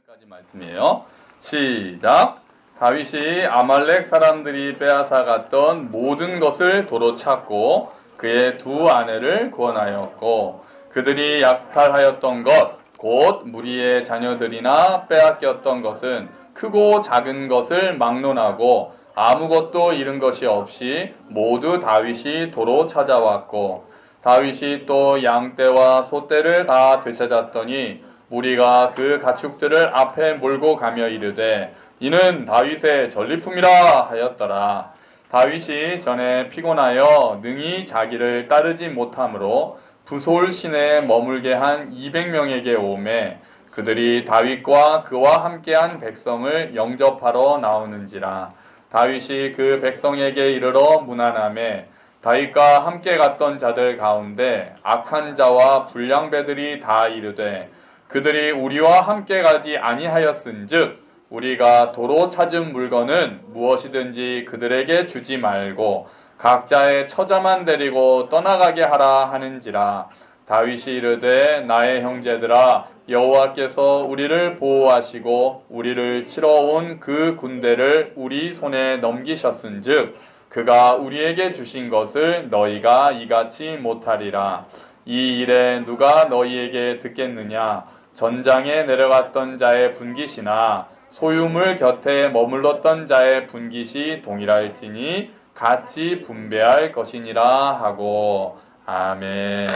까지 말씀이에요. 시작. 다윗이 아말렉 사람들이 빼앗아갔던 모든 것을 도로 찾고 그의 두 아내를 구원하였고 그들이 약탈하였던 것 곧 무리의 자녀들이나 빼앗겼던 것은 크고 작은 것을 막론하고 아무것도 잃은 것이 없이 모두 다윗이 도로 찾아왔고 다윗이 또 양떼와 소떼를 다 되찾았더니 무리가 그 가축들을 앞에 몰고 가며 이르되 이는 다윗의 전리품이라 하였더라. 다윗이 전에 피곤하여 능히 자기를 따르지 못하므로 부솔 시내에 머물게 한 200명에게 오매 그들이 다윗과 그와 함께한 백성을 영접하러 나오는지라. 다윗이 그 백성에게 이르러 문안하매 다윗과 함께 갔던 자들 가운데 악한 자와 불량배들이 다 이르되 그들이 우리와 함께 가지 아니하였은즉 우리가 도로 찾은 물건은 무엇이든지 그들에게 주지 말고 각자의 처자만 데리고 떠나가게 하라 하는지라. 다윗이 이르되 나의 형제들아 여호와께서 우리를 보호하시고 우리를 치러 온 그 군대를 우리 손에 넘기셨은즉 그가 우리에게 주신 것을 너희가 이같이 못하리라. 이 일에 누가 너희에게 듣겠느냐? 전장에 내려갔던 자의 분깃이나 소유물 곁에 머물렀던 자의 분깃이 동일할지니 같이 분배할 것이니라 하고. 아멘.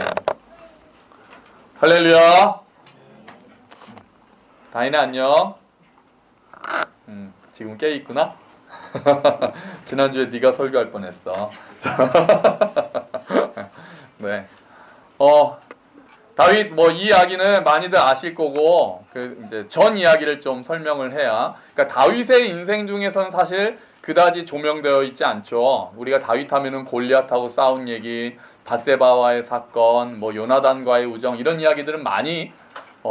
할렐루야. 다인아 안녕. 지금 깨 있구나. 지난주에 네가 설교할 뻔했어. 네. 다윗 이 이야기는 많이들 아실 거고 이제 전 이야기를 좀 설명을 해야. 그러니까 다윗의 인생 중에선 사실 그다지 조명되어 있지 않죠. 우리가 다윗 하면은 골리앗하고 싸운 얘기, 밧세바와의 사건, 요나단과의 우정 이런 이야기들은 많이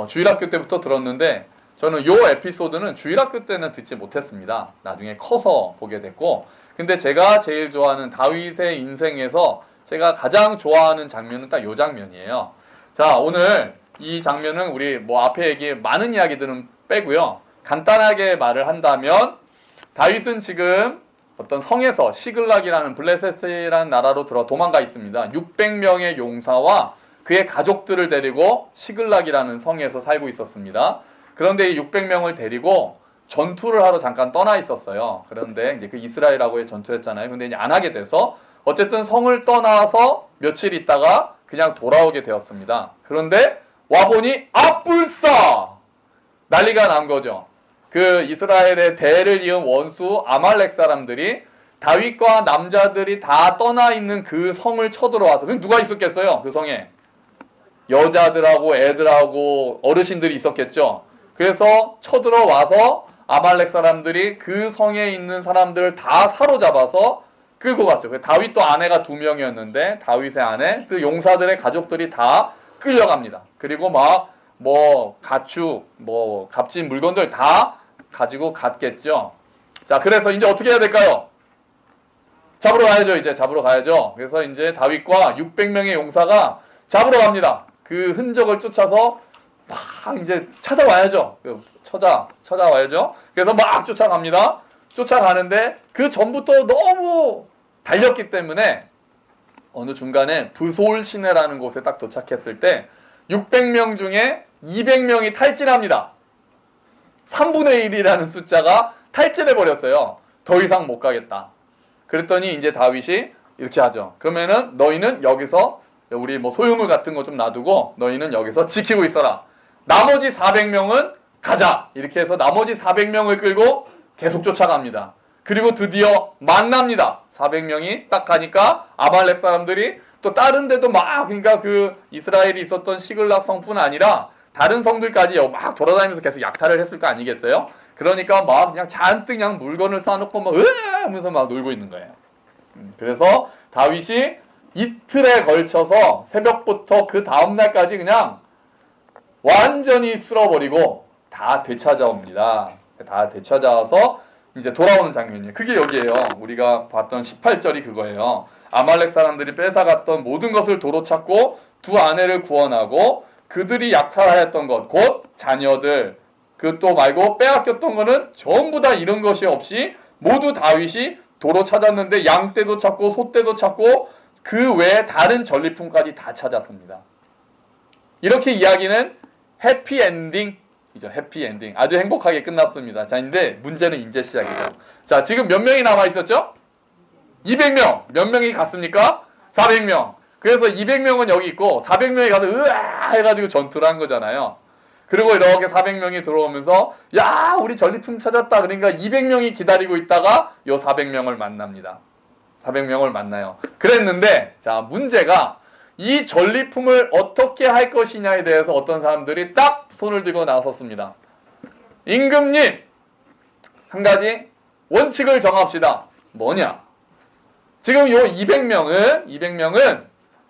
주일학교 때부터 들었는데 저는 요 에피소드는 주일학교 때는 듣지 못했습니다. 나중에 커서 보게 됐고, 근데 제가 제일 좋아하는 다윗의 인생에서 제가 가장 좋아하는 장면은 딱 요 장면이에요. 자, 오늘 이 장면은 우리 앞에 많은 이야기들은 빼고요. 간단하게 말을 한다면 다윗은 지금 어떤 성에서 시글락이라는 블레셋이라는 나라로 도망가 있습니다. 600명의 용사와 그의 가족들을 데리고 시글락이라는 성에서 살고 있었습니다. 그런데 이 600명을 데리고 전투를 하러 잠깐 떠나 있었어요. 그런데 이제 그 이스라엘하고의 전투였잖아요. 근데 이제 안 하게 돼서 어쨌든 성을 떠나서 며칠 있다가 그냥 돌아오게 되었습니다. 그런데 와보니 불사! 난리가 난 거죠. 그 이스라엘의 대를 이은 원수 아말렉 사람들이 다윗과 남자들이 다 떠나 있는 그 성을 쳐들어와서, 그럼 누가 있었겠어요? 그 성에 여자들하고 애들하고 어르신들이 있었겠죠. 그래서 쳐들어와서 아말렉 사람들이 그 성에 있는 사람들을 다 사로잡아서 끌고 갔죠. 다윗도 아내가 2명이었는데 다윗의 아내, 그 용사들의 가족들이 다 끌려갑니다. 그리고 가축, 값진 물건들 다 가지고 갔겠죠. 자, 그래서 이제 어떻게 해야 될까요? 잡으러 가야죠. 이제 잡으러 가야죠. 그래서 이제 다윗과 600명의 용사가 잡으러 갑니다. 그 흔적을 쫓아서 막 이제 찾아와야죠. 찾아와야죠. 그래서 막 쫓아갑니다. 쫓아가는데 그 전부터 너무 달렸기 때문에 어느 중간에 부솔 시내라는 곳에 딱 도착했을 때 600명 중에 200명이 탈진합니다. 3분의 1이라는 숫자가 탈진해버렸어요. 더 이상 못 가겠다. 그랬더니 이제 다윗이 이렇게 하죠. 그러면은 너희는 여기서 우리 소유물 같은 거 좀 놔두고 너희는 여기서 지키고 있어라. 나머지 400명은 가자. 이렇게 해서 나머지 400명을 끌고 계속 쫓아갑니다. 그리고 드디어 만납니다. 400명이 딱 가니까 아말렉 사람들이 또 다른 데도 그러니까 그 이스라엘이 있었던 시글락 성뿐 아니라 다른 성들까지 막 돌아다니면서 계속 약탈을 했을 거 아니겠어요? 그러니까 그냥 잔뜩 그냥 물건을 쌓아놓고 하면서 놀고 있는 거예요. 그래서 다윗이 이틀에 걸쳐서 새벽부터 그 다음날까지 그냥 완전히 쓸어버리고 다 되찾아옵니다. 다 되찾아와서 이제 돌아오는 장면이에요. 그게 여기에요. 우리가 봤던 18절이 그거예요. 아말렉 사람들이 뺏어갔던 모든 것을 도로 찾고 두 아내를 구원하고 그들이 약탈하였던 것 곧 자녀들, 그것도 말고 빼앗겼던 거는 전부 다 잃은 것이 없이 모두 다윗이 도로 찾았는데 양떼도 찾고 소떼도 찾고 그 외에 다른 전리품까지 다 찾았습니다. 이렇게 이야기는 해피엔딩이죠. 해피엔딩. 아주 행복하게 끝났습니다. 자, 근데 문제는 이제 시작이죠. 자, 지금 몇 명이 남아있었죠? 200명. 몇 명이 갔습니까? 400명. 그래서 200명은 여기 있고 400명이 가서 으아 해가지고 전투를 한 거잖아요. 그리고 이렇게 400명이 들어오면서 야 우리 전리품 찾았다. 그러니까 200명이 기다리고 있다가 요 400명을 만납니다. 400명을 만나요. 그랬는데 자 문제가 이 전리품을 어떻게 할 것이냐에 대해서 어떤 사람들이 딱 손을 들고 나섰습니다. 임금님 한 가지 원칙을 정합시다. 뭐냐? 지금 요 200명은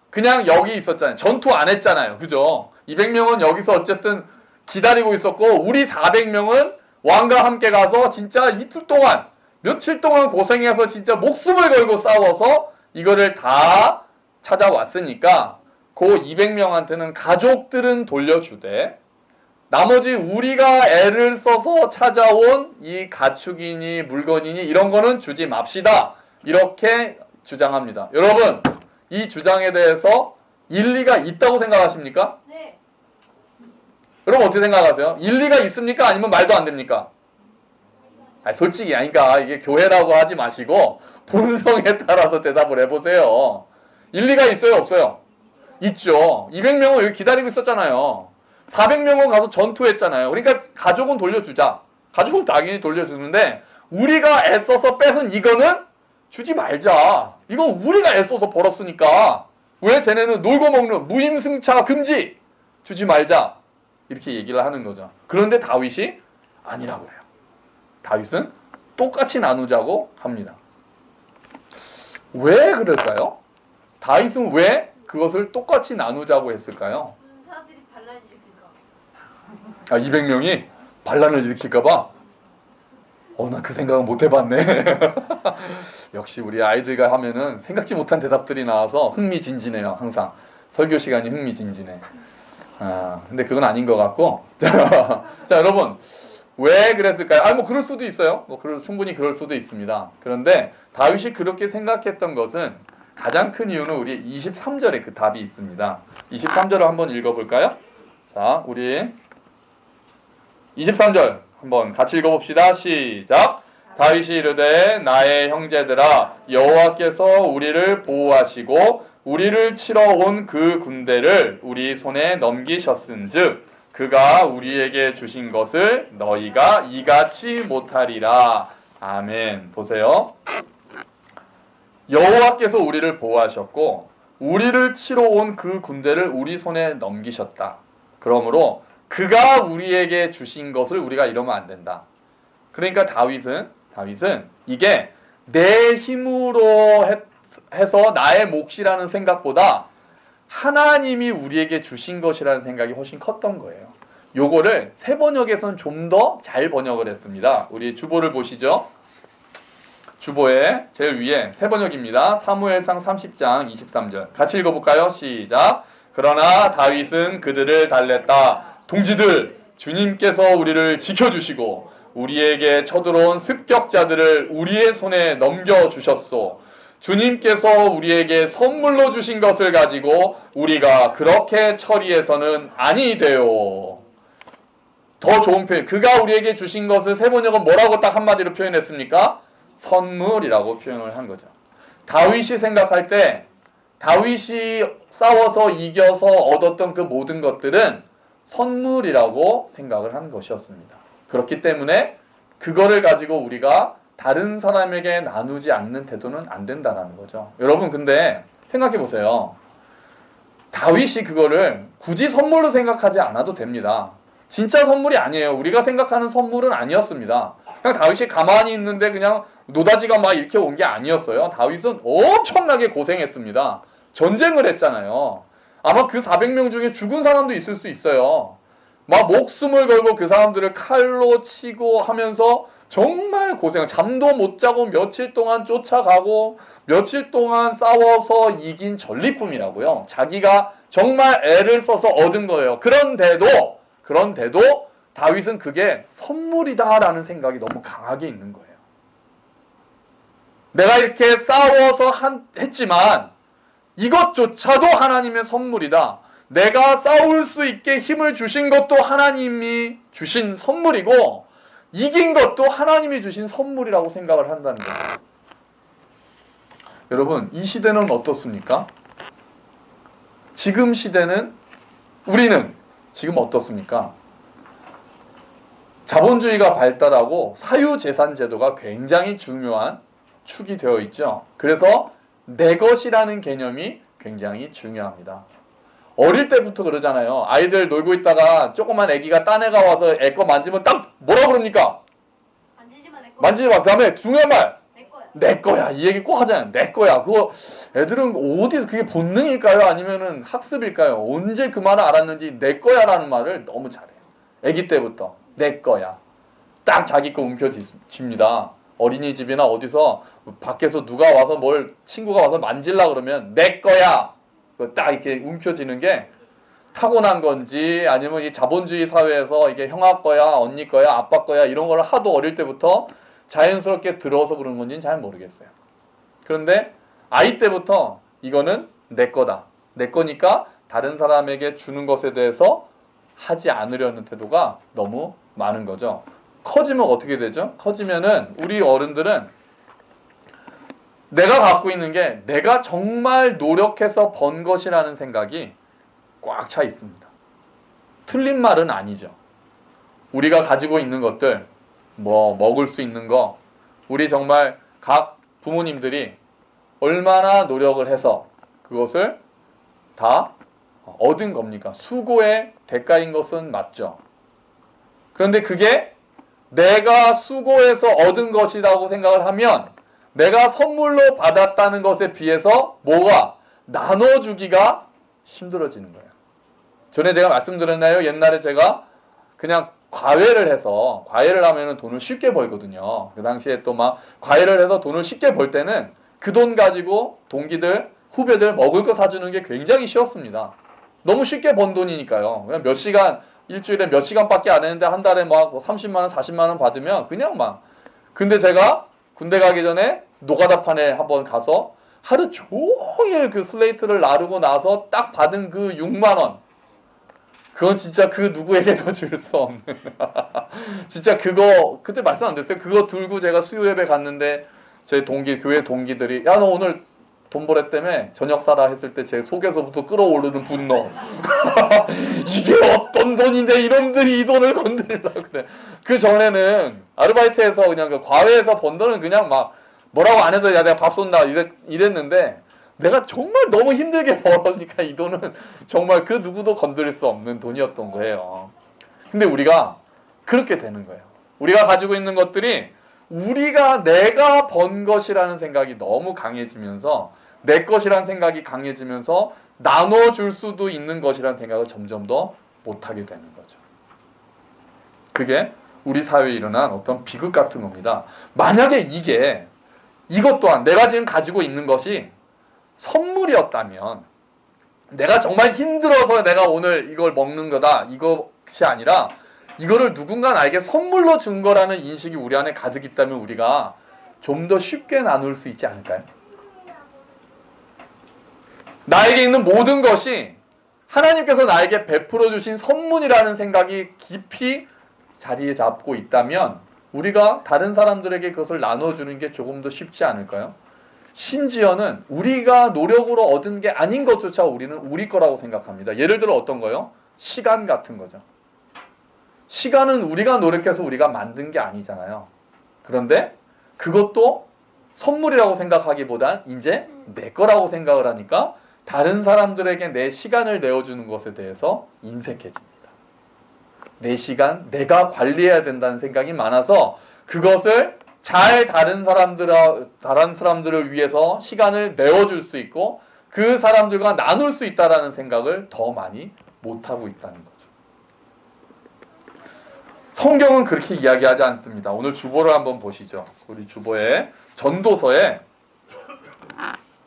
그냥 여기 있었잖아요. 전투 안 했잖아요. 그죠? 200명은 여기서 어쨌든 기다리고 있었고 우리 400명은 왕과 함께 가서 진짜 이틀 동안 며칠 동안 고생해서 진짜 목숨을 걸고 싸워서 이거를 다 찾아왔으니까 그 200명한테는 가족들은 돌려주되 나머지 우리가 애를 써서 찾아온 이 가축이니 물건이니 이런 거는 주지 맙시다. 이렇게 주장합니다. 여러분 이 주장에 대해서 일리가 있다고 생각하십니까? 네. 여러분 어떻게 생각하세요? 일리가 있습니까? 아니면 말도 안 됩니까? 솔직히 그러니까 이게 교회라고 하지 마시고 본성에 따라서 대답을 해보세요. 일리가 있어요? 없어요? 있죠. 200명은 여기 기다리고 있었잖아요. 400명은 가서 전투했잖아요. 그러니까 가족은 돌려주자. 가족은 당연히 돌려주는데 우리가 애써서 뺏은 이거는 주지 말자. 이거 우리가 애써서 벌었으니까 왜 쟤네는 놀고 먹는 무임승차 금지 주지 말자. 이렇게 얘기를 하는 거죠. 그런데 다윗이 아니라고 해요. 다윗은 똑같이 나누자고 합니다. 왜 그럴까요? 다윗은 왜 그것을 똑같이 나누자고 했을까요? 군사들이 반란을 일으킬까. 200명이 반란을 일으킬까봐? 나 그 생각은 못 해봤네. 역시 우리 아이들과 하면은 생각지 못한 대답들이 나와서 흥미진진해요. 항상 설교 시간이 흥미진진해. 근데 그건 아닌 것 같고. 자, 여러분 왜 그랬을까요? 뭐 그럴 수도 있어요. 충분히 그럴 수도 있습니다. 그런데 다윗이 그렇게 생각했던 것은 가장 큰 이유는 우리 23절에 그 답이 있습니다. 23절을 한번 읽어볼까요? 자, 우리 23절 한번 같이 읽어봅시다. 시작. 다윗이 이르되 나의 형제들아 여호와께서 우리를 보호하시고 우리를 치러 온 그 군대를 우리 손에 넘기셨은즉 그가 우리에게 주신 것을 너희가 이같이 못하리라. 아멘. 보세요. 여호와께서 우리를 보호하셨고 우리를 치러 온 그 군대를 우리 손에 넘기셨다. 그러므로 그가 우리에게 주신 것을 우리가 이러면 안 된다. 그러니까 다윗은 이게 내 힘으로 해서 나의 몫이라는 생각보다 하나님이 우리에게 주신 것이라는 생각이 훨씬 컸던 거예요. 요거를 새 번역에서는 좀 더 잘 번역을 했습니다. 우리 주보를 보시죠. 주보에 제일 위에 새 번역입니다. 사무엘상 30장 23절 같이 읽어볼까요? 시작. 그러나 다윗은 그들을 달랬다. 동지들, 주님께서 우리를 지켜주시고 우리에게 쳐들어온 습격자들을 우리의 손에 넘겨주셨소. 주님께서 우리에게 선물로 주신 것을 가지고 우리가 그렇게 처리해서는 아니 돼요. 더 좋은 표현. 그가 우리에게 주신 것을 새 번역은 뭐라고 딱 한마디로 표현했습니까? 선물이라고 표현을 한 거죠. 다윗이 생각할 때 다윗이 싸워서 이겨서 얻었던 그 모든 것들은 선물이라고 생각을 한 것이었습니다. 그렇기 때문에 그거를 가지고 우리가 다른 사람에게 나누지 않는 태도는 안 된다는 거죠. 여러분 근데 생각해 보세요. 다윗이 그거를 굳이 선물로 생각하지 않아도 됩니다. 진짜 선물이 아니에요. 우리가 생각하는 선물은 아니었습니다. 그냥 다윗이 가만히 있는데 그냥 노다지가 막 이렇게 온 게 아니었어요. 다윗은 엄청나게 고생했습니다. 전쟁을 했잖아요. 아마 그 400명 중에 죽은 사람도 있을 수 있어요. 막 목숨을 걸고 그 사람들을 칼로 치고 하면서 정말 고생, 잠도 못 자고 며칠 동안 쫓아가고 며칠 동안 싸워서 이긴 전리품이라고요. 자기가 정말 애를 써서 얻은 거예요. 그런데도 다윗은 그게 선물이다라는 생각이 너무 강하게 있는 거예요. 내가 이렇게 싸워서 했지만 이것조차도 하나님의 선물이다. 내가 싸울 수 있게 힘을 주신 것도 하나님이 주신 선물이고 이긴 것도 하나님이 주신 선물이라고 생각을 한다는 거예요. 여러분, 이 시대는 어떻습니까? 지금 시대는 우리는 지금 어떻습니까? 자본주의가 발달하고 사유재산 제도가 굉장히 중요한 축이 되어 있죠. 그래서 내 것이라는 개념이 굉장히 중요합니다. 어릴 때부터 그러잖아요. 아이들 놀고 있다가 조그만 애기가 딴 애가 와서 애 거 만지면 딱 뭐라 그럽니까? 만지지 마, 내 거야. 만지지 마. 그 다음에 중요한 말. 내 거야. 내 거야. 이 얘기 꼭 하잖아요. 내 거야. 그거 애들은 어디서 그게 본능일까요? 아니면은 학습일까요? 언제 그 말을 알았는지 내 거야라는 말을 너무 잘해요. 아기 때부터 내 거야. 딱 자기 거 움켜쥐입니다. 어린이집이나 어디서 밖에서 누가 와서 친구가 와서 만질라 그러면 내 거야. 딱 이렇게 움켜쥐는 게 타고난 건지 아니면 이 자본주의 사회에서 이게 형아 거야, 언니 거야, 아빠 거야 이런 걸 하도 어릴 때부터 자연스럽게 들어서 그런 건지는 잘 모르겠어요. 그런데 아이 때부터 이거는 내 거다. 내 거니까 다른 사람에게 주는 것에 대해서 하지 않으려는 태도가 너무 많은 거죠. 커지면 어떻게 되죠? 커지면은 우리 어른들은 내가 갖고 있는 게 내가 정말 노력해서 번 것이라는 생각이 꽉 차 있습니다. 틀린 말은 아니죠. 우리가 가지고 있는 것들, 먹을 수 있는 거, 우리 정말 각 부모님들이 얼마나 노력을 해서 그것을 다 얻은 겁니까? 수고의 대가인 것은 맞죠. 그런데 그게 내가 수고해서 얻은 것이라고 생각을 하면 내가 선물로 받았다는 것에 비해서 뭐가 나눠주기가 힘들어지는 거예요. 전에 제가 말씀드렸나요? 옛날에 제가 그냥 과외를 하면은 돈을 쉽게 벌거든요. 그 당시에 또 막 과외를 해서 돈을 쉽게 벌 때는 그 돈 가지고 동기들, 후배들 먹을 거 사주는 게 굉장히 쉬웠습니다. 너무 쉽게 번 돈이니까요. 그냥 일주일에 몇 시간밖에 안 했는데 한 달에 막 30만 원, 40만 원 받으면 그냥 막. 근데 제가 군대 가기 전에 노가다판에 한번 가서 하루 종일 그 슬레이트를 나르고 나서 딱 받은 그 6만 원. 그건 진짜 그 누구에게도 줄 수 없는. 진짜 그거 그때 말씀 안 됐어요? 그거 들고 제가 수요 예배 갔는데 제 교회 동기들이 야 너 오늘 돈 벌었다며 저녁 사라 했을 때 제 속에서부터 끌어오르는 분노. 이게 어떤 돈인데 이놈들이 이 돈을 건드리려고 그래. 그 전에는 아르바이트해서 그냥 그 과외에서 번 돈은 그냥 막 뭐라고 안 해도 야 내가 밥 쏜다 이랬는데 내가 정말 너무 힘들게 벌으니까 이 돈은 정말 그 누구도 건드릴 수 없는 돈이었던 거예요. 근데 우리가 그렇게 되는 거예요. 우리가 가지고 있는 것들이 내가 번 것이라는 생각이 너무 강해지면서 내 것이라는 생각이 강해지면서 나눠줄 수도 있는 것이라는 생각을 점점 더 못하게 되는 거죠. 그게 우리 사회에 일어난 어떤 비극 같은 겁니다. 만약에 이것 또한 내가 지금 가지고 있는 것이 선물이었다면 내가 정말 힘들어서 내가 오늘 이걸 먹는 거다 이것이 아니라 이거를 누군가 나에게 선물로 준 거라는 인식이 우리 안에 가득 있다면 우리가 좀 더 쉽게 나눌 수 있지 않을까요? 나에게 있는 모든 것이 하나님께서 나에게 베풀어 주신 선물이라는 생각이 깊이 자리 잡고 있다면 우리가 다른 사람들에게 그것을 나눠주는 게 조금 더 쉽지 않을까요? 심지어는 우리가 노력으로 얻은 게 아닌 것조차 우리는 우리 거라고 생각합니다. 예를 들어 어떤 거요? 시간 같은 거죠. 시간은 우리가 노력해서 우리가 만든 게 아니잖아요. 그런데 그것도 선물이라고 생각하기보단 이제 내 거라고 생각을 하니까 다른 사람들에게 내 시간을 내어주는 것에 대해서 인색해집니다. 내 시간, 내가 관리해야 된다는 생각이 많아서 그것을 잘 다른 사람들을 위해서 시간을 내어줄 수 있고 그 사람들과 나눌 수 있다는 생각을 더 많이 못하고 있다는 거죠. 성경은 그렇게 이야기하지 않습니다. 오늘 주보를 한번 보시죠. 우리 주보에 전도서에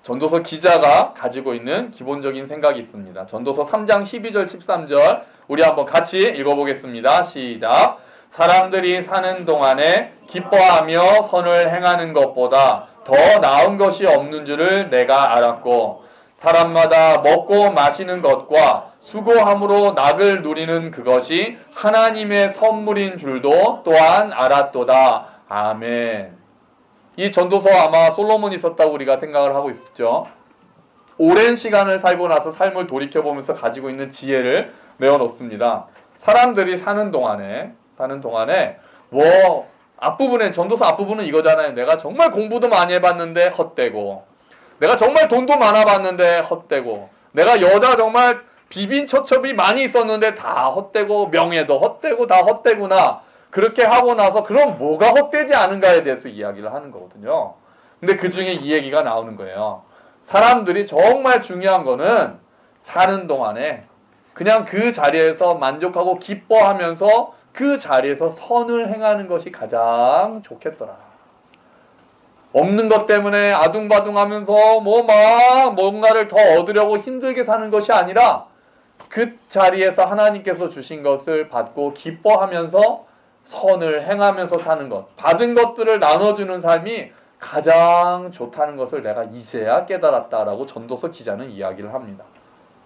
전도서 기자가 가지고 있는 기본적인 생각이 있습니다. 전도서 3장 12절 13절 우리 한번 같이 읽어보겠습니다. 시작. 사람들이 사는 동안에 기뻐하며 선을 행하는 것보다 더 나은 것이 없는 줄을 내가 알았고 사람마다 먹고 마시는 것과 수고함으로 낙을 누리는 그것이 하나님의 선물인 줄도 또한 알았도다. 아멘. 이 전도서 아마 솔로몬이 썼다고 우리가 생각을 하고 있었죠. 오랜 시간을 살고 나서 삶을 돌이켜보면서 가지고 있는 지혜를 내어놓습니다. 사람들이 사는 동안에 앞부분에 전도서 앞부분은 이거잖아요. 내가 정말 공부도 많이 해봤는데 헛되고 내가 정말 돈도 많아봤는데 헛되고 내가 여자 정말 비빈 처첩이 많이 있었는데 다 헛되고 명예도 헛되고 다 헛되구나. 그렇게 하고 나서 그럼 뭐가 헛되지 않은가에 대해서 이야기를 하는 거거든요. 근데 그 중에 이 얘기가 나오는 거예요. 사람들이 정말 중요한 거는 사는 동안에 그냥 그 자리에서 만족하고 기뻐하면서 그 자리에서 선을 행하는 것이 가장 좋겠더라. 없는 것 때문에 아둥바둥하면서 뭔가를 더 얻으려고 힘들게 사는 것이 아니라 그 자리에서 하나님께서 주신 것을 받고 기뻐하면서 선을 행하면서 사는 것, 받은 것들을 나눠주는 삶이 가장 좋다는 것을 내가 이제야 깨달았다라고 전도서 기자는 이야기를 합니다.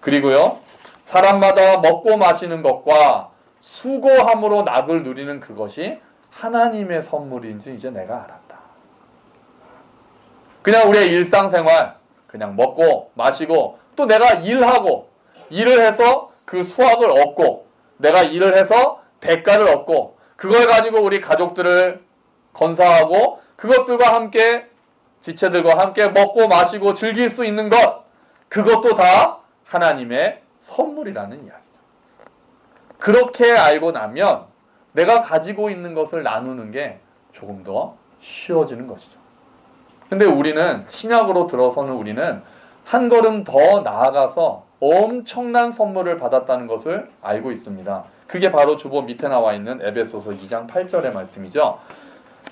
그리고요, 사람마다 먹고 마시는 것과 수고함으로 낙을 누리는 그것이 하나님의 선물인지 이제 내가 알았다. 그냥 우리의 일상생활, 그냥 먹고 마시고 또 내가 일을 해서 그 수확을 얻고 내가 일을 해서 대가를 얻고 그걸 가지고 우리 가족들을 건사하고 그것들과 함께 지체들과 함께 먹고 마시고 즐길 수 있는 것 그것도 다 하나님의 선물이라는 이야기죠. 그렇게 알고 나면 내가 가지고 있는 것을 나누는 게 조금 더 쉬워지는 것이죠. 근데 우리는 신약으로 들어서는 우리는 한 걸음 더 나아가서 엄청난 선물을 받았다는 것을 알고 있습니다. 그게 바로 주보 밑에 나와 있는 에베소서 2장 8절의 말씀이죠.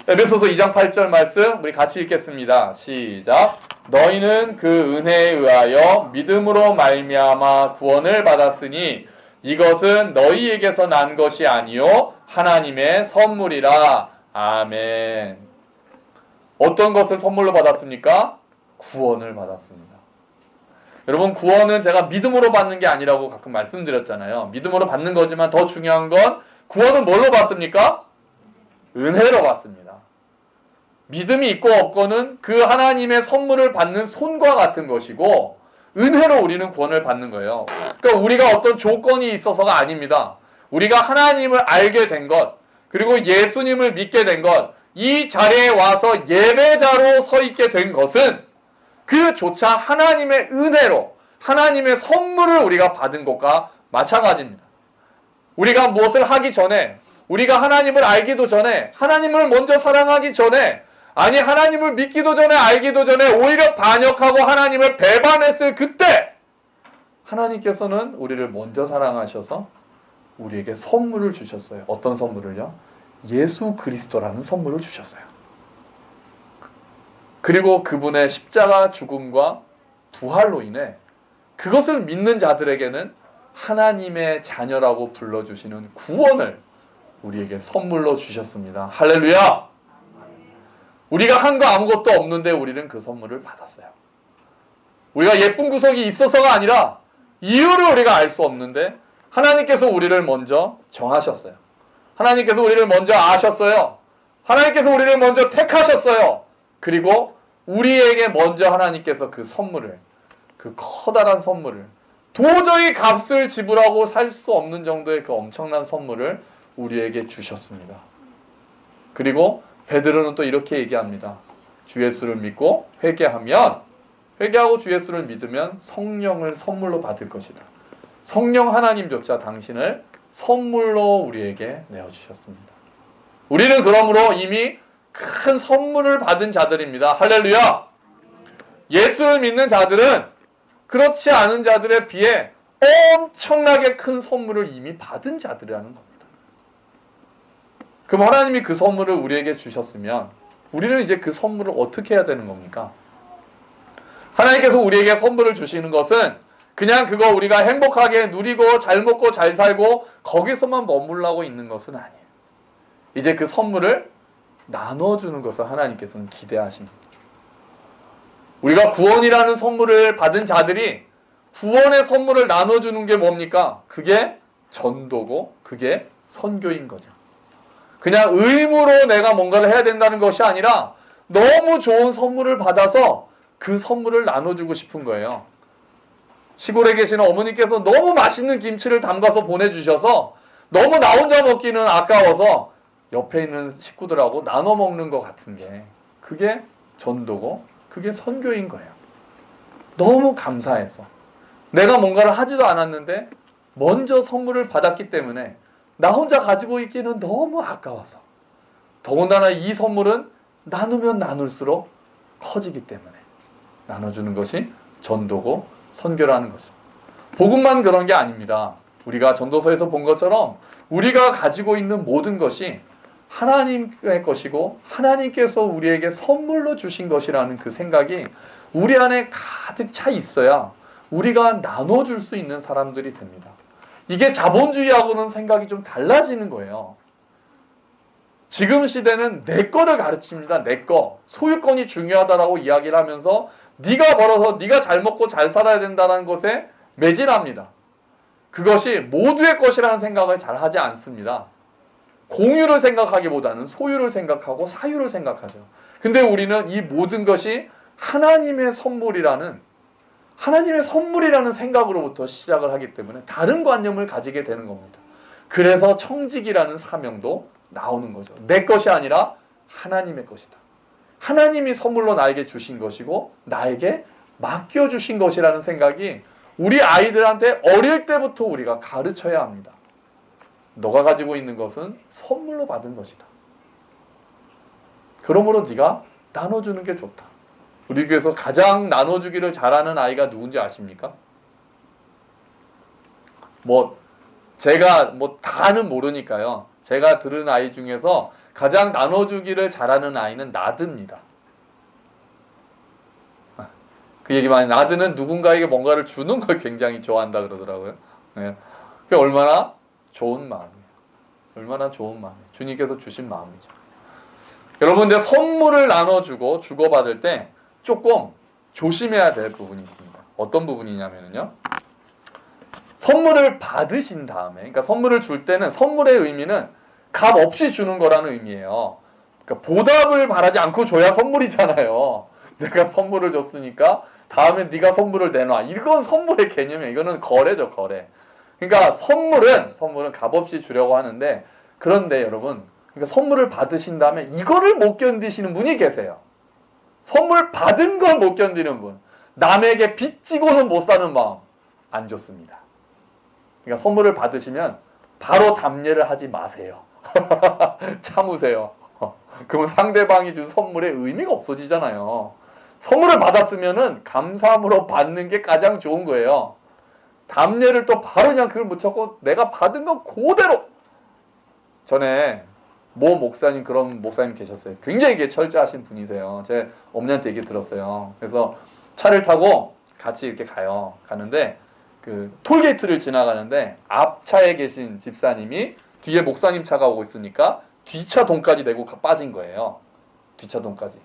에베소서 2장 8절 말씀 우리 같이 읽겠습니다. 시작. 너희는 그 은혜에 의하여 믿음으로 말미암아 구원을 받았으니 이것은 너희에게서 난 것이 아니요 하나님의 선물이라. 아멘. 어떤 것을 선물로 받았습니까? 구원을 받았습니다. 여러분 구원은 제가 믿음으로 받는 게 아니라고 가끔 말씀드렸잖아요. 믿음으로 받는 거지만 더 중요한 건 구원은 뭘로 받습니까? 은혜로 받습니다. 믿음이 있고 없고는 그 하나님의 선물을 받는 손과 같은 것이고 은혜로 우리는 구원을 받는 거예요. 그러니까 우리가 어떤 조건이 있어서가 아닙니다. 우리가 하나님을 알게 된 것, 그리고 예수님을 믿게 된 것, 이 자리에 와서 예배자로 서 있게 된 것은 그조차 하나님의 은혜로 하나님의 선물을 우리가 받은 것과 마찬가지입니다. 우리가 무엇을 하기 전에 우리가 하나님을 알기도 전에 하나님을 먼저 사랑하기 전에 아니 하나님을 믿기도 전에 알기도 전에 오히려 반역하고 하나님을 배반했을 그때 하나님께서는 우리를 먼저 사랑하셔서 우리에게 선물을 주셨어요. 어떤 선물을요? 예수 그리스도라는 선물을 주셨어요. 그리고 그분의 십자가 죽음과 부활로 인해 그것을 믿는 자들에게는 하나님의 자녀라고 불러주시는 구원을 우리에게 선물로 주셨습니다. 할렐루야! 우리가 한 거 아무것도 없는데 우리는 그 선물을 받았어요. 우리가 예쁜 구석이 있어서가 아니라 이유를 우리가 알 수 없는데 하나님께서 우리를 먼저 정하셨어요. 하나님께서 우리를 먼저 아셨어요. 하나님께서 우리를 먼저 택하셨어요. 그리고 우리에게 먼저 하나님께서 그 선물을, 그 커다란 선물을, 도저히 값을 지불하고 살 수 없는 정도의 그 엄청난 선물을 우리에게 주셨습니다. 그리고 베드로는 또 이렇게 얘기합니다. 주 예수를 믿고 회개하고 주 예수를 믿으면 성령을 선물로 받을 것이다. 성령 하나님조차 당신을 선물로 우리에게 내어주셨습니다. 우리는 그러므로 이미 큰 선물을 받은 자들입니다. 할렐루야! 예수를 믿는 자들은 그렇지 않은 자들에 비해 엄청나게 큰 선물을 이미 받은 자들이라는 겁니다. 그럼 하나님이 그 선물을 우리에게 주셨으면 우리는 이제 그 선물을 어떻게 해야 되는 겁니까? 하나님께서 우리에게 선물을 주시는 것은 그냥 그거 우리가 행복하게 누리고 잘 먹고 잘 살고 거기서만 머물라고 있는 것은 아니에요. 이제 그 선물을 나눠주는 것을 하나님께서는 기대하십니다. 우리가 구원이라는 선물을 받은 자들이 구원의 선물을 나눠주는 게 뭡니까? 그게 전도고 그게 선교인 거죠. 그냥 의무로 내가 뭔가를 해야 된다는 것이 아니라 너무 좋은 선물을 받아서 그 선물을 나눠주고 싶은 거예요. 시골에 계시는 어머니께서 너무 맛있는 김치를 담가서 보내주셔서 너무 나 혼자 먹기는 아까워서 옆에 있는 식구들하고 나눠 먹는 것 같은 게 그게 전도고 그게 선교인 거예요. 너무 감사해서 내가 뭔가를 하지도 않았는데 먼저 선물을 받았기 때문에 나 혼자 가지고 있기는 너무 아까워서 더군다나 이 선물은 나누면 나눌수록 커지기 때문에 나눠주는 것이 전도고 선교라는 거죠. 복음만 그런 게 아닙니다. 우리가 전도서에서 본 것처럼 우리가 가지고 있는 모든 것이 하나님의 것이고 하나님께서 우리에게 선물로 주신 것이라는 그 생각이 우리 안에 가득 차 있어야 우리가 나눠줄 수 있는 사람들이 됩니다. 이게 자본주의하고는 생각이 좀 달라지는 거예요. 지금 시대는 내 거를 가르칩니다. 내 거. 소유권이 중요하다라고 이야기를 하면서 네가 벌어서 네가 잘 먹고 잘 살아야 된다는 것에 매진합니다. 그것이 모두의 것이라는 생각을 잘 하지 않습니다. 공유를 생각하기보다는 소유를 생각하고 사유를 생각하죠. 근데 우리는 이 모든 것이 하나님의 선물이라는 생각으로부터 시작을 하기 때문에 다른 관념을 가지게 되는 겁니다. 그래서 청직이라는 사명도 나오는 거죠. 내 것이 아니라 하나님의 것이다. 하나님이 선물로 나에게 주신 것이고 나에게 맡겨주신 것이라는 생각이 우리 아이들한테 어릴 때부터 우리가 가르쳐야 합니다. 너가 가지고 있는 것은 선물로 받은 것이다. 그러므로 네가 나눠주는 게 좋다. 우리 교회에서 가장 나눠주기를 잘하는 아이가 누군지 아십니까? 제가 다는 모르니까요. 제가 들은 아이 중에서 가장 나눠주기를 잘하는 아이는 나드입니다. 그 얘기만 나드는 누군가에게 뭔가를 주는 걸 굉장히 좋아한다 그러더라고요. 네. 그게 얼마나 좋은 마음이에요. 얼마나 좋은 마음이에요. 주님께서 주신 마음이죠. 여러분, 근데 선물을 나눠주고 주고받을 때 조금 조심해야 될 부분이 있습니다. 어떤 부분이냐면요. 선물을 받으신 다음에, 그러니까 선물을 줄 때는 선물의 의미는 값 없이 주는 거라는 의미예요. 그러니까 보답을 바라지 않고 줘야 선물이잖아요. 내가 선물을 줬으니까 다음에 네가 선물을 내놔. 이건 선물의 개념이에요. 이거는 거래죠, 거래. 그러니까 선물은 값없이 주려고 하는데, 그런데 여러분, 그러니까 선물을 받으신 다음에 이거를 못 견디시는 분이 계세요. 선물 받은 걸 못 견디는 분. 남에게 빚지고는 못 사는 마음. 안 좋습니다. 그러니까 선물을 받으시면 바로 답례를 하지 마세요. 참으세요. 그러면 상대방이 준 선물의 의미가 없어지잖아요. 선물을 받았으면은 감사함으로 받는 게 가장 좋은 거예요. 답례를 또 바로 그냥 그걸 묻혔고 내가 받은 건 그대로. 전에 모 목사님, 그런 목사님 계셨어요. 굉장히 이게 철저하신 분이세요. 제 어머니한테 얘기 들었어요. 그래서 차를 타고 같이 이렇게 가는데 그 톨게이트를 지나가는데 앞차에 계신 집사님이 뒤에 목사님 차가 오고 있으니까 뒷차 돈까지 내고 빠진 거예요. 뒷차 돈까지.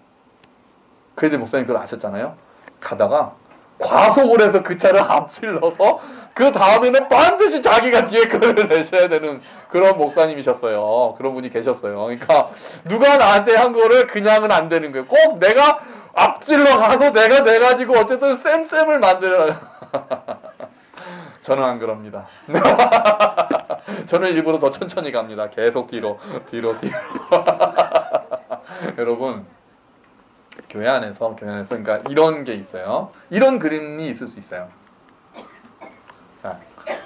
그런데 목사님 그걸 아셨잖아요. 가다가 과속을 해서 그 차를 앞질러서 그 다음에는 반드시 자기가 뒤에 그걸 내셔야 되는 그런 목사님이셨어요. 그런 분이 계셨어요. 그러니까 누가 나한테 한 거를 그냥은 안 되는 거예요. 꼭 내가 앞질러 가서 내가 내가지고 어쨌든 쌤을 만들어요. 저는 안 그럽니다. 저는 일부러 더 천천히 갑니다. 계속 뒤로. 여러분, 교회 안에서 그러니까 이런 게 있어요. 이런 그림이 있을 수 있어요.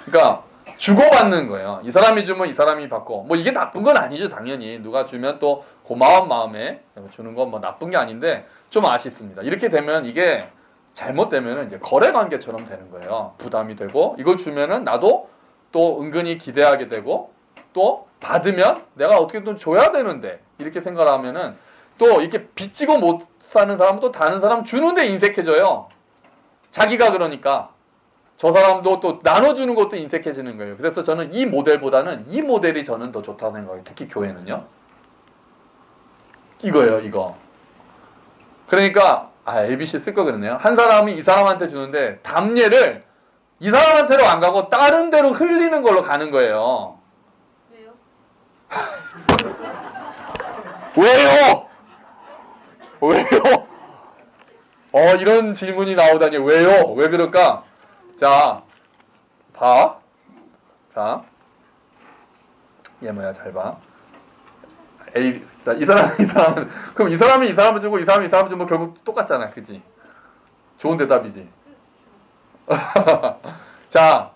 그러니까 주고받는 거예요. 이 사람이 주면 이 사람이 받고, 이게 나쁜 건 아니죠. 당연히 누가 주면 또 고마운 마음에 주는 건 나쁜 게 아닌데 좀 아쉽습니다. 이렇게 되면 이게 잘못되면 이제 거래 관계처럼 되는 거예요. 부담이 되고, 이걸 주면은 나도 또 은근히 기대하게 되고, 또 받으면 내가 어떻게든 줘야 되는데 이렇게 생각하면은 또 이렇게 빚지고 못 사는 사람은 또 다른 사람 주는데 인색해져요. 자기가 그러니까 저 사람도 또 나눠주는 것도 인색해지는 거예요. 그래서 저는 이 모델보다는 이 모델이 저는 더 좋다고 생각해요. 특히 교회는요. 이거예요, 이거. 그러니까 ABC 쓸 거 그랬네요. 한 사람이 이 사람한테 주는데 답례를 이 사람한테로 안 가고 다른 데로 흘리는 걸로 가는 거예요. 왜요? 왜요? 왜요? 이런 질문이 나오다니 왜요? 왜 그럴까? 자, 봐. 자, 얘 뭐야? 잘 봐. A, 자, 이 사람은 그럼 이 사람을 주고 이 사람을 주면 결국 똑같잖아, 그지? 좋은 대답이지. 자,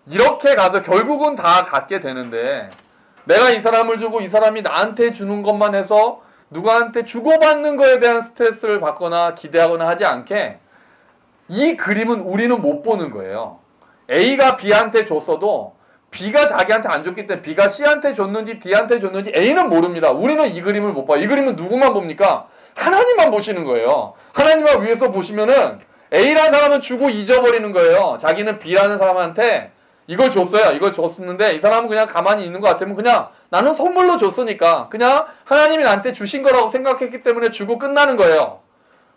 이렇게 가서 결국은 다 갖게 되는데 내가 이 사람을 주고 이 사람이 나한테 주는 것만 해서 누구한테 주고받는 거에 대한 스트레스를 받거나 기대하거나 하지 않게 이 그림은 우리는 못 보는 거예요. A가 B한테 줬어도 B가 자기한테 안 줬기 때문에 B가 C한테 줬는지 D한테 줬는지 A는 모릅니다. 우리는 이 그림을 못 봐요. 이 그림은 누구만 봅니까? 하나님만 보시는 거예요. 하나님만 위에서 보시면은 A라는 사람은 주고 잊어버리는 거예요. 자기는 B라는 사람한테 이걸 줬어요. 이걸 줬었는데 이 사람은 그냥 가만히 있는 것 같으면 그냥 나는 선물로 줬으니까 그냥 하나님이 나한테 주신 거라고 생각했기 때문에 주고 끝나는 거예요.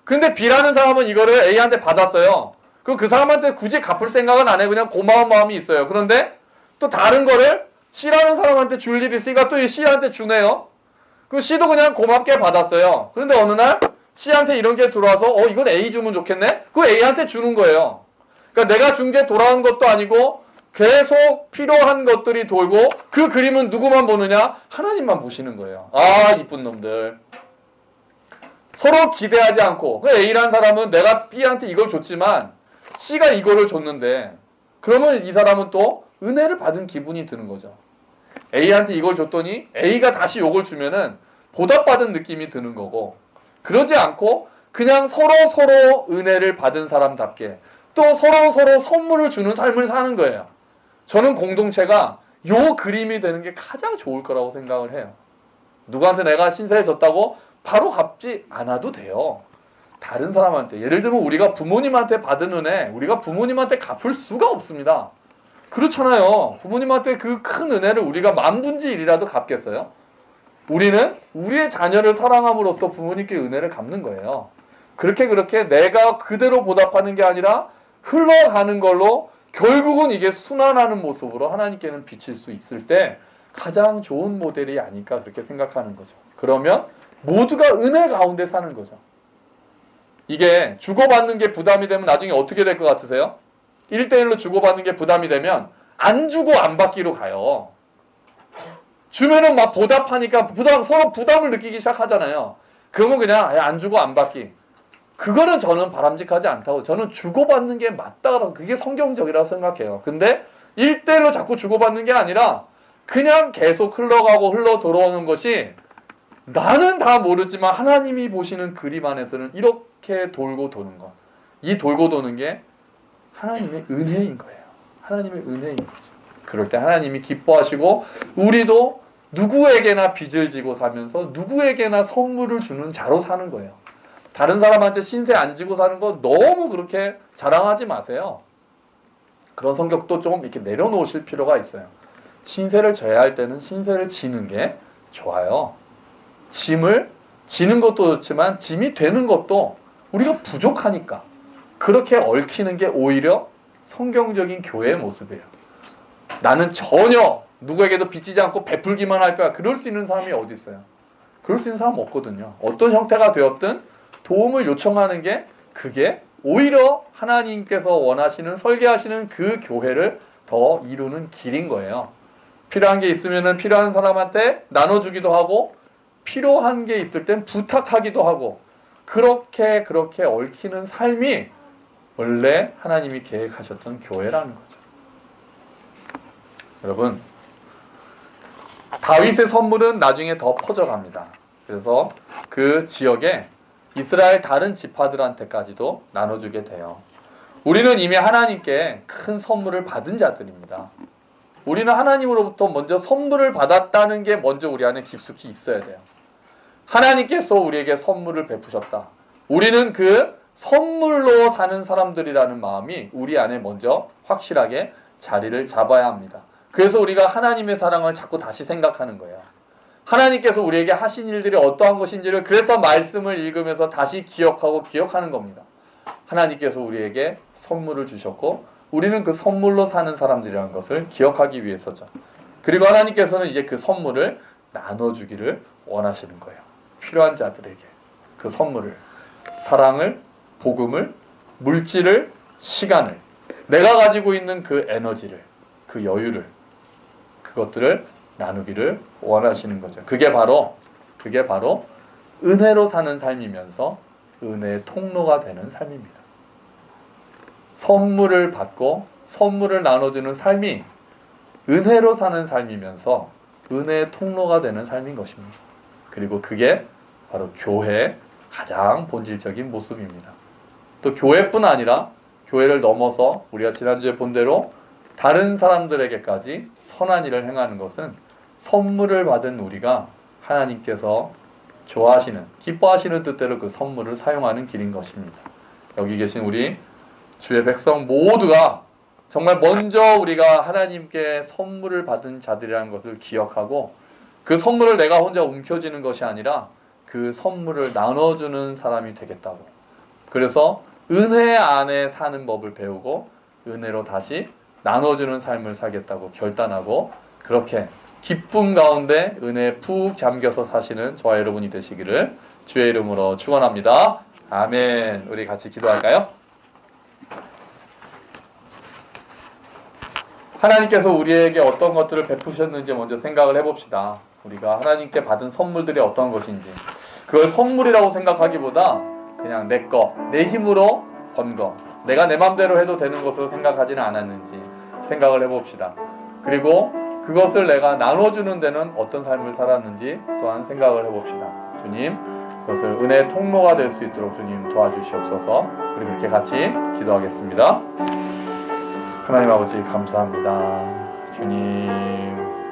근데 B라는 사람은 이거를 A한테 받았어요. 그 사람한테 굳이 갚을 생각은 안 해요. 그냥 고마운 마음이 있어요. 그런데 또 다른 거를 C라는 사람한테 줄 일이 있으니까 또 이 C한테 주네요. 그 C도 그냥 고맙게 받았어요. 그런데 어느 날 C한테 이런 게 들어와서 이건 A 주면 좋겠네? 그거 A한테 주는 거예요. 그러니까 내가 준 게 돌아온 것도 아니고 계속 필요한 것들이 돌고 그 그림은 누구만 보느냐? 하나님만 보시는 거예요. 이쁜 놈들. 서로 기대하지 않고 그 A라는 사람은 내가 B한테 이걸 줬지만 C가 이거를 줬는데 그러면 이 사람은 또 은혜를 받은 기분이 드는 거죠. A한테 이걸 줬더니 A가 다시 이걸 주면은 보답받은 느낌이 드는 거고 그러지 않고 그냥 서로 은혜를 받은 사람답게 또 서로 선물을 주는 삶을 사는 거예요. 저는 공동체가 요 그림이 되는 게 가장 좋을 거라고 생각을 해요. 누구한테 내가 신세를 졌다고 바로 갚지 않아도 돼요. 다른 사람한테 예를 들면 우리가 부모님한테 받은 은혜 우리가 부모님한테 갚을 수가 없습니다. 그렇잖아요. 부모님한테 그 큰 은혜를 우리가 만분의 1이라도 갚겠어요? 우리는 우리의 자녀를 사랑함으로써 부모님께 은혜를 갚는 거예요. 그렇게 내가 그대로 보답하는 게 아니라 흘러가는 걸로 결국은 이게 순환하는 모습으로 하나님께는 비칠 수 있을 때 가장 좋은 모델이 아닐까 그렇게 생각하는 거죠. 그러면 모두가 은혜 가운데 사는 거죠. 이게 주고받는 게 부담이 되면 나중에 어떻게 될 것 같으세요? 1대1로 주고받는 게 부담이 되면 안 주고 안 받기로 가요. 주면은 막 보답하니까 서로 부담을 느끼기 시작하잖아요. 그러면 그냥 안 주고 안 받기. 그거는 저는 바람직하지 않다고. 저는 주고받는 게 맞다고. 그게 성경적이라고 생각해요. 근데 1대1로 자꾸 주고받는 게 아니라 그냥 계속 흘러가고 흘러 들어오는 것이 나는 다 모르지만 하나님이 보시는 그림 안에서는 이렇게 돌고 도는 것. 이 돌고 도는 게 하나님의 은혜인 거예요. 하나님의 은혜인 거죠. 그럴 때 하나님이 기뻐하시고 우리도 누구에게나 빚을 지고 살면서 누구에게나 선물을 주는 자로 사는 거예요. 다른 사람한테 신세 안 지고 사는 거 너무 그렇게 자랑하지 마세요. 그런 성격도 좀 이렇게 내려놓으실 필요가 있어요. 신세를 져야 할 때는 신세를 지는 게 좋아요. 짐을 지는 것도 좋지만 짐이 되는 것도 우리가 부족하니까 그렇게 얽히는 게 오히려 성경적인 교회의 모습이에요. 나는 전혀 누구에게도 빚지지 않고 베풀기만 할 거야. 그럴 수 있는 사람이 어디 있어요? 그럴 수 있는 사람 없거든요. 어떤 형태가 되었든 도움을 요청하는 게 그게 오히려 하나님께서 원하시는 설계하시는 그 교회를 더 이루는 길인 거예요. 필요한 게 있으면은 필요한 사람한테 나눠주기도 하고 필요한 게 있을 땐 부탁하기도 하고 그렇게 얽히는 삶이 원래 하나님이 계획하셨던 교회라는 거죠. 여러분, 다윗의 선물은 나중에 더 퍼져갑니다. 그래서 그 지역에 이스라엘 다른 지파들한테까지도 나눠주게 돼요. 우리는 이미 하나님께 큰 선물을 받은 자들입니다. 우리는 하나님으로부터 먼저 선물을 받았다는 게 먼저 우리 안에 깊숙이 있어야 돼요. 하나님께서 우리에게 선물을 베푸셨다. 우리는 그 선물로 사는 사람들이라는 마음이 우리 안에 먼저 확실하게 자리를 잡아야 합니다. 그래서 우리가 하나님의 사랑을 자꾸 다시 생각하는 거예요. 하나님께서 우리에게 하신 일들이 어떠한 것인지를 그래서 말씀을 읽으면서 다시 기억하는 겁니다. 하나님께서 우리에게 선물을 주셨고 우리는 그 선물로 사는 사람들이라는 것을 기억하기 위해서죠. 그리고 하나님께서는 이제 그 선물을 나눠주기를 원하시는 거예요. 필요한 자들에게 그 선물을, 사랑을, 복음을, 물질을, 시간을, 내가 가지고 있는 그 에너지를, 그 여유를, 그것들을 나누기를 원하시는 거죠. 그게 바로 은혜로 사는 삶이면서 은혜의 통로가 되는 삶입니다. 선물을 받고 선물을 나눠주는 삶이 은혜로 사는 삶이면서 은혜의 통로가 되는 삶인 것입니다. 그리고 그게 바로 교회의 가장 본질적인 모습입니다. 또 교회뿐 아니라 교회를 넘어서 우리가 지난주에 본 대로 다른 사람들에게까지 선한 일을 행하는 것은 선물을 받은 우리가 하나님께서 좋아하시는, 기뻐하시는 뜻대로 그 선물을 사용하는 길인 것입니다. 여기 계신 우리 주의 백성 모두가 정말 먼저 우리가 하나님께 선물을 받은 자들이라는 것을 기억하고 그 선물을 내가 혼자 움켜쥐는 것이 아니라 그 선물을 나눠주는 사람이 되겠다고. 그래서 은혜 안에 사는 법을 배우고 은혜로 다시 나눠주는 삶을 살겠다고 결단하고 그렇게 기쁨 가운데 은혜에 푹 잠겨서 사시는 저와 여러분이 되시기를 주의 이름으로 축원합니다. 아멘. 우리 같이 기도할까요? 하나님께서 우리에게 어떤 것들을 베푸셨는지 먼저 생각을 해봅시다. 우리가 하나님께 받은 선물들이 어떤 것인지 그걸 선물이라고 생각하기보다 그냥 내 거, 내 힘으로 번 거, 내가 내 맘대로 해도 되는 것으로 생각하지는 않았는지 생각을 해봅시다. 그리고 그것을 내가 나눠주는 데는 어떤 삶을 살았는지 또한 생각을 해봅시다. 주님, 그것을 은혜의 통로가 될 수 있도록 주님 도와주시옵소서. 우리 그렇게 같이 기도하겠습니다. 하나님 아버지 감사합니다. 주님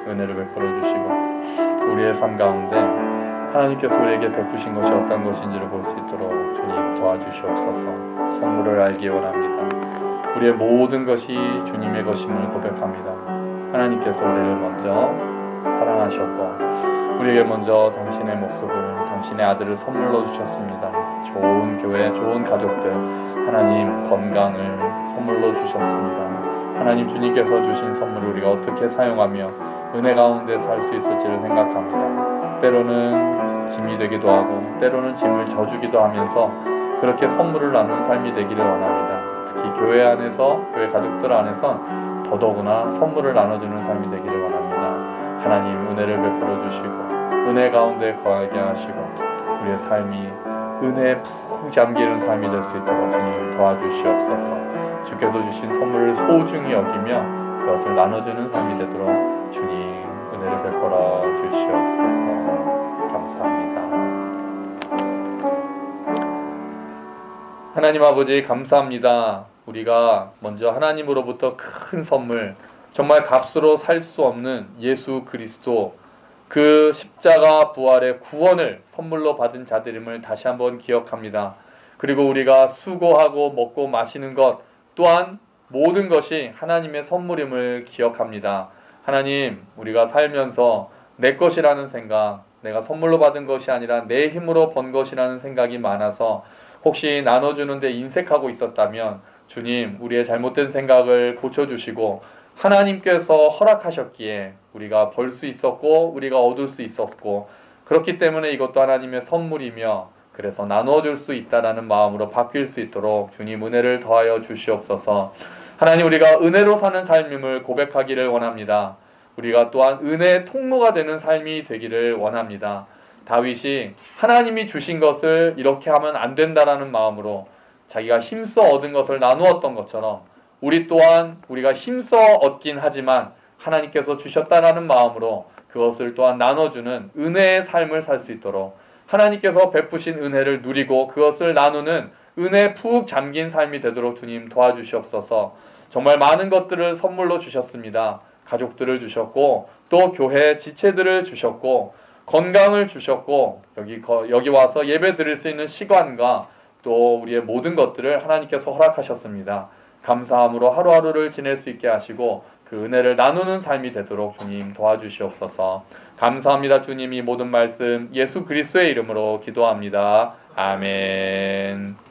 은혜를 베풀어 주시고 우리의 삶 가운데 하나님께서 우리에게 베푸신 것이 어떤 것인지를 볼 수 있도록 주님 도와주시옵소서. 선물을 알기 원합니다. 우리의 모든 것이 주님의 것임을 고백합니다. 하나님께서 우리를 먼저 사랑하셨고 우리에게 먼저 당신의 모습을, 당신의 아들을 선물로 주셨습니다. 좋은 교회, 좋은 가족들, 하나님 건강을 선물로 주셨습니다. 하나님 주님께서 주신 선물을 우리가 어떻게 사용하며 은혜 가운데 살 수 있을지를 생각합니다. 때로는 짐이 되기도 하고 때로는 짐을 져주기도 하면서 그렇게 선물을 나누는 삶이 되기를 원합니다. 특히 교회 안에서, 교회 가족들 안에서 더더구나 선물을 나눠주는 삶이 되기를 원합니다. 하나님 은혜를 베풀어 주시고 은혜 가운데 거하게 하시고 우리의 삶이 은혜에 푹 잠기는 삶이 될 수 있도록 주님 도와주시옵소서. 주께서 주신 선물을 소중히 여기며 그것을 나눠주는 삶이 되도록 주님 은혜를 베풀어 주시옵소서. 감사합니다. 하나님 아버지 감사합니다. 우리가 먼저 하나님으로부터 큰 선물, 정말 값으로 살 수 없는 예수 그리스도 그 십자가 부활의 구원을 선물로 받은 자들임을 다시 한번 기억합니다. 그리고 우리가 수고하고 먹고 마시는 것 또한 모든 것이 하나님의 선물임을 기억합니다. 하나님, 우리가 살면서 내 것이라는 생각, 내가 선물로 받은 것이 아니라 내 힘으로 번 것이라는 생각이 많아서 혹시 나눠주는데 인색하고 있었다면 주님, 우리의 잘못된 생각을 고쳐주시고 하나님께서 허락하셨기에 우리가 벌 수 있었고 우리가 얻을 수 있었고 그렇기 때문에 이것도 하나님의 선물이며 그래서 나눠줄 수 있다라는 마음으로 바뀔 수 있도록 주님 은혜를 더하여 주시옵소서. 하나님, 우리가 은혜로 사는 삶임을 고백하기를 원합니다. 우리가 또한 은혜의 통로가 되는 삶이 되기를 원합니다. 다윗이 하나님이 주신 것을 이렇게 하면 안 된다라는 마음으로 자기가 힘써 얻은 것을 나누었던 것처럼 우리 또한 우리가 힘써 얻긴 하지만 하나님께서 주셨다라는 마음으로 그것을 또한 나눠주는 은혜의 삶을 살 수 있도록 하나님께서 베푸신 은혜를 누리고 그것을 나누는 은혜에 푹 잠긴 삶이 되도록 주님 도와주시옵소서. 정말 많은 것들을 선물로 주셨습니다. 가족들을 주셨고 또 교회 지체들을 주셨고 건강을 주셨고 여기 와서 예배 드릴 수 있는 시간과 또 우리의 모든 것들을 하나님께서 허락하셨습니다. 감사함으로 하루하루를 지낼 수 있게 하시고 그 은혜를 나누는 삶이 되도록 주님 도와주시옵소서. 감사합니다. 주님, 이 모든 말씀 예수 그리스도의 이름으로 기도합니다. 아멘.